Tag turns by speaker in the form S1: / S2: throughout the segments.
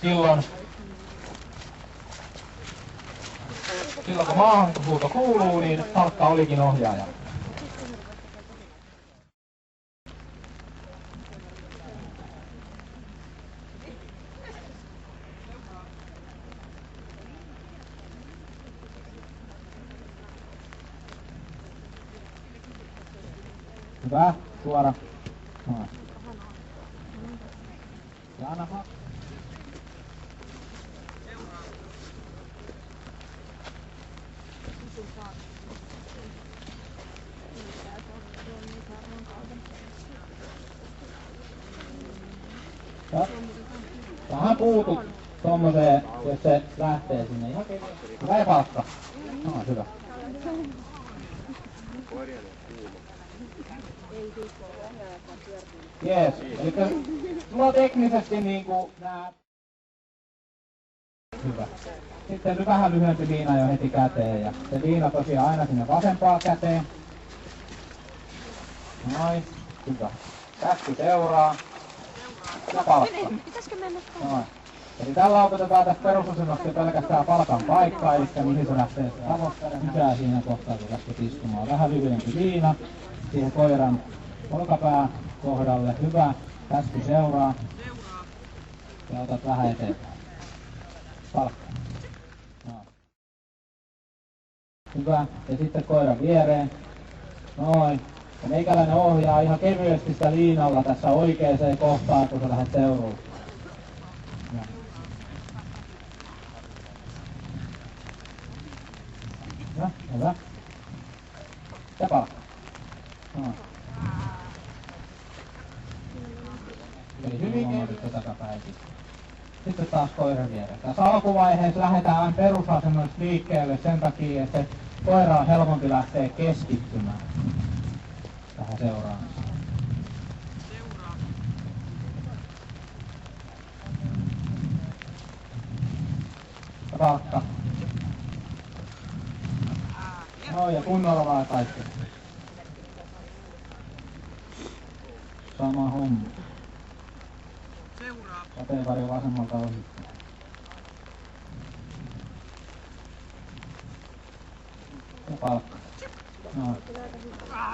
S1: silloin kun maahanhuuto kuuluu, niin Palkka olikin ohjaaja. Hyvä, suora. Noin. Ja anna vähän puutut tommoseen, jos se lähtee sinne. Hyvä ja Palkka. No, hyvä. Jees, eli sulla teknisesti niinku nää... Hyvä. Sitten vähän lyhyempi liina jo heti käteen ja se liina tosiaan aina sinne vasempaan käteen. Noin, hyvä. Käsky seuraa. Ja Palkka. Noin. Eli tällä opetetaan tästä perusasennosta pelkästään Palkan paikkaa, eli mihin se lähtee sisään siinä kohtaa, kun lähtee istumaan. Vähän lyhyempi liina siihen koiran olkapään kohdalle. Hyvä. Käsky seuraa. Ja otat vähän eteenpäin. Palkka. Noin. Hyvä. Ja sitten koiran viereen. Noin. Ja meikäläinen ohjaa ihan kevyesti sitä liinalla tässä oikeaan kohtaan, kun sä lähdet seuruun. Hyvä. Hyvä. Ja Palkka. Noin. Eli hyvin kevyttä takapäin. Sitten taas koiran viereen. Tässä alkuvaiheessa lähdetään perusasennoista liikkeelle sen takia, että koira on helpompi lähteä keskittymään tähän seuraamiseen. Palkka. No ja kunnolla vaan kaikki. Sama homma. Sateenvarjo vasemmalta ohi. Ja Palkka. No.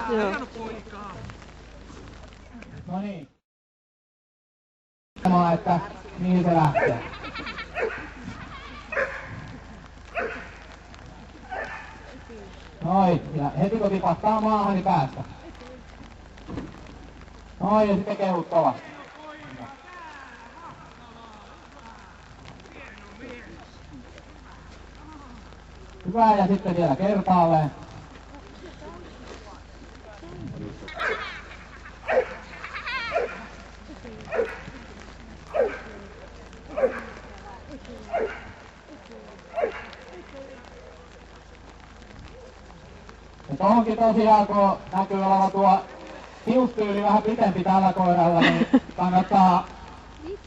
S2: Hieno poikaa.
S1: No niin. Että mihin se lähtee. Noin, ja heti kun tipahtaa maahan, niin päästä. Noin, ja sitten kehut kovasti. Hyvä, ja sitten vielä kertaalleen. Ja tohonkin tosiaan, kun näkyy olevan tuo hiustyyli vähän pitempi tällä koiralla, niin kannattaa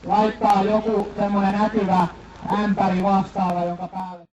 S1: laittaa joku semmoinen näkyvä ämpäri vastaava, jonka päälle